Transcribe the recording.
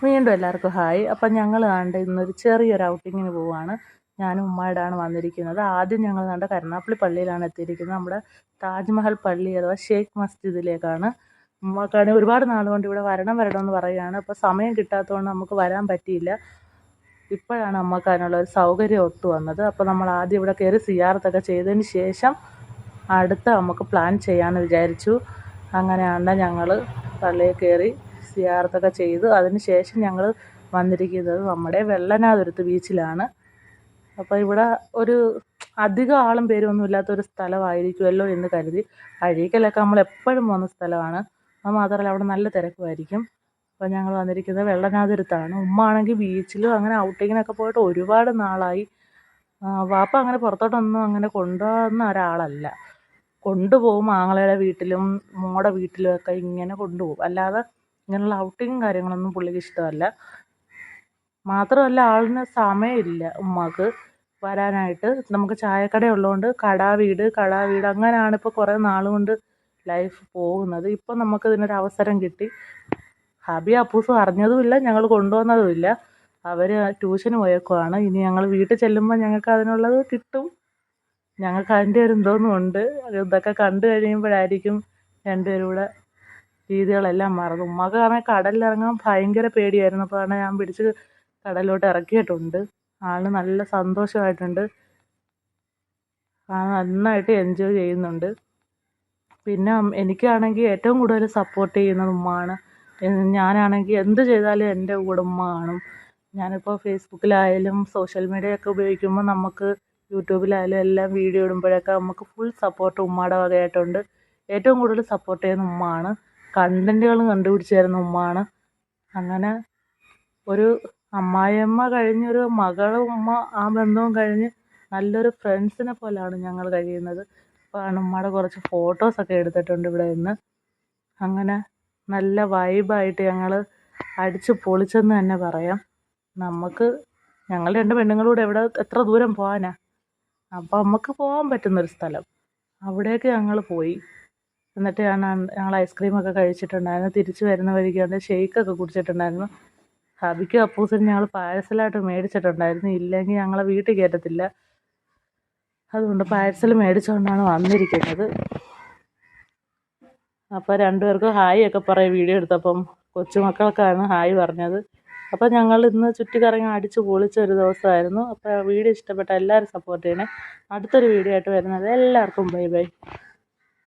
വീണ്ടും എല്ലാവർക്കും ഹായ്. അപ്പം ഞങ്ങൾ കണ്ട് ഇന്നൊരു ചെറിയൊരു ഔട്ടിങ്ങിന് പോവുകയാണ്. ഞാനും ഉമ്മായിടാണ് വന്നിരിക്കുന്നത്. ആദ്യം ഞങ്ങൾ കണ്ട കരുനാഗപ്പള്ളി പള്ളിയിലാണ് എത്തിയിരിക്കുന്നത്. നമ്മുടെ താജ്മഹൽ പള്ളി അഥവാ ഷേഖ് മസ്ജിദിലേക്കാണ്. ഉമ്മാക്കാണെങ്കിൽ ഒരുപാട് നാളുകൊണ്ട് ഇവിടെ വരണമെന്ന് പറയുകയാണ്. അപ്പോൾ സമയം കിട്ടാത്തതുകൊണ്ട് നമുക്ക് വരാൻ പറ്റിയില്ല. ഇപ്പോഴാണ് നമുക്ക് അതിനുള്ള ഒരു സൗകര്യം ഒത്തു വന്നത്. അപ്പോൾ നമ്മൾ ആദ്യം ഇവിടെ കയറി സിയാറത്തൊക്കെ ചെയ്തതിന് ശേഷം അടുത്ത നമുക്ക് പ്ലാൻ ചെയ്യാമെന്ന് വിചാരിച്ചു. അങ്ങനെയാണ് ഞങ്ങൾ പള്ളിയിൽ കയറി സിയാറത്തൊക്കെ ചെയ്തു. അതിന് ശേഷം ഞങ്ങൾ വന്നിരിക്കുന്നത് നമ്മുടെ വെള്ളനാതുരത്ത് ബീച്ചിലാണ്. അപ്പോൾ ഇവിടെ ഒരു അധികം ആളും പേരൊന്നും ഇല്ലാത്തൊരു സ്ഥലമായിരിക്കുമല്ലോ എന്ന് കരുതി. അഴീക്കലൊക്കെ നമ്മൾ എപ്പോഴും പോകുന്ന സ്ഥലമാണ്. അത് മാത്രമല്ല അവിടെ നല്ല തിരക്കുമായിരിക്കും. അപ്പോൾ ഞങ്ങൾ വന്നിരിക്കുന്നത് വെള്ളനാതുരത്താണ്. ഉമ്മ ആണെങ്കിൽ ബീച്ചിലും അങ്ങനെ ഔട്ടിങ്ങിനൊക്കെ പോയിട്ട് ഒരുപാട് നാളായി. വാപ്പ അങ്ങനെ പുറത്തോട്ടൊന്നും അങ്ങനെ കൊണ്ടുപോകുന്ന ഒരാളല്ല. കൊണ്ടുപോകും ആങ്ങളയുടെ വീട്ടിലും മോടെ വീട്ടിലും ഒക്കെ ഇങ്ങനെ കൊണ്ടുപോകും. അല്ലാതെ ഇങ്ങനെയുള്ള ഔട്ടിങ്ങും കാര്യങ്ങളൊന്നും പുള്ളിക്ക് ഇഷ്ടമല്ല. മാത്രമല്ല ആളിന് സമയമില്ല ഉമ്മാക്ക് വരാനായിട്ട്. നമുക്ക് ചായക്കട ഉള്ളതുകൊണ്ട് കടാവീട് അങ്ങനെയാണ് ഇപ്പോൾ കുറേ നാളുകൊണ്ട് ലൈഫ് പോകുന്നത്. ഇപ്പം നമുക്ക് ഇതിനൊരു അവസരം കിട്ടി. ഹബി അപ്പൂസും അറിഞ്ഞതുമില്ല, ഞങ്ങൾ കൊണ്ടുവന്നതുമില്ല. അവർ ട്യൂഷന് പോയേക്കുവാണ്. ഇനി ഞങ്ങൾ വീട്ടിൽ ചെല്ലുമ്പോൾ ഞങ്ങൾക്ക് അതിനുള്ളത് കിട്ടും. ഞങ്ങൾക്ക് അതിൻ്റെ ഒരു എന്തോന്നുമുണ്ട്. ഇതൊക്കെ കണ്ടു കഴിയുമ്പോഴായിരിക്കും രണ്ടുപേരും കൂടെ രീതികളെല്ലാം മറന്നു. ഉമ്മക്ക് കാരണം കടലിലിറങ്ങാൻ ഭയങ്കര പേടിയായിരുന്നു. അപ്പോൾ ആണ് ഞാൻ പിടിച്ച് കടലിലോട്ട് ഇറക്കിയിട്ടുണ്ട്. ആള് നല്ല സന്തോഷമായിട്ടുണ്ട്. നന്നായിട്ട് എൻജോയ് ചെയ്യുന്നുണ്ട്. പിന്നെ എനിക്കാണെങ്കിൽ ഏറ്റവും കൂടുതൽ സപ്പോർട്ട് ചെയ്യുന്നത് ഉമ്മയാണ്. ഞാനാണെങ്കിൽ എന്ത് ചെയ്താലും എൻ്റെ കൂടെ ഉമ്മ കാണും. ഞാനിപ്പോൾ ഫേസ്ബുക്കിലായാലും സോഷ്യൽ മീഡിയയൊക്കെ ഉപയോഗിക്കുമ്പോൾ നമുക്ക് യൂട്യൂബിലായാലും എല്ലാം വീഡിയോ ഇടുമ്പോഴൊക്കെ നമുക്ക് ഫുൾ സപ്പോർട്ട് ഉമ്മയുടെ വകയായിട്ടുണ്ട്. ഏറ്റവും കൂടുതൽ സപ്പോർട്ട് ചെയ്യുന്ന ഉമ്മയാണ്. കണ്ടൻറ്റുകളും കണ്ടുപിടിച്ച് തരുന്ന ഉമ്മയാണ്. അങ്ങനെ ഒരു അമ്മായിയമ്മ കഴിഞ്ഞൊരു മകളും ഉമ്മ ആ ബന്ധവും കഴിഞ്ഞ് നല്ലൊരു ഫ്രണ്ട്സിനെ പോലെയാണ് ഞങ്ങൾ കഴിയുന്നത്. അപ്പോൾ ഉമ്മയുടെ കുറച്ച് ഫോട്ടോസൊക്കെ എടുത്തിട്ടുണ്ട് ഇവിടെ നിന്ന്. അങ്ങനെ നല്ല വൈബായിട്ട് ഞങ്ങൾ അടിച്ച് പൊളിച്ചെന്ന് തന്നെ പറയാം. ഞങ്ങൾ രണ്ട് പെണ്ണുങ്ങളൂടെ എത്ര ദൂരം പോകാനാ. അപ്പോൾ നമുക്ക് പോകാൻ പറ്റുന്നൊരു സ്ഥലം അവിടേക്ക് ഞങ്ങൾ പോയി. എന്നിട്ട് ഞങ്ങൾ ഐസ്ക്രീമൊക്കെ കഴിച്ചിട്ടുണ്ടായിരുന്നു. തിരിച്ച് വരുന്ന വഴിക്ക് അത് ഷെയ്ക്കൊക്കെ കുടിച്ചിട്ടുണ്ടായിരുന്നു. ഹബിക്കും അപ്പൂസിനും ഞങ്ങൾ പാഴ്സലായിട്ട് മേടിച്ചിട്ടുണ്ടായിരുന്നു. ഇല്ലെങ്കിൽ ഞങ്ങളെ വീട്ടിൽ കയറ്റത്തില്ല. അതുകൊണ്ട് പാഴ്സൽ മേടിച്ചുകൊണ്ടാണ് വന്നിരിക്കുന്നത്. അപ്പോൾ രണ്ടുപേർക്കും ഹായ് ഒക്കെ പറയും. വീഡിയോ എടുത്തപ്പം കൊച്ചുമക്കൾക്കാണ് ഹായ് പറഞ്ഞത്. അപ്പോൾ ഞങ്ങൾ ഇന്ന് ചുറ്റിക്കറങ്ങി അടിച്ച് പൊളിച്ച ഒരു ദിവസമായിരുന്നു. അപ്പോൾ വീഡിയോ ഇഷ്ടപ്പെട്ട എല്ലാവരും സപ്പോർട്ട് ചെയ്യണേ. അടുത്തൊരു വീഡിയോ ആയിട്ട് വരുന്നത് എല്ലാവർക്കും ബൈ ബൈ.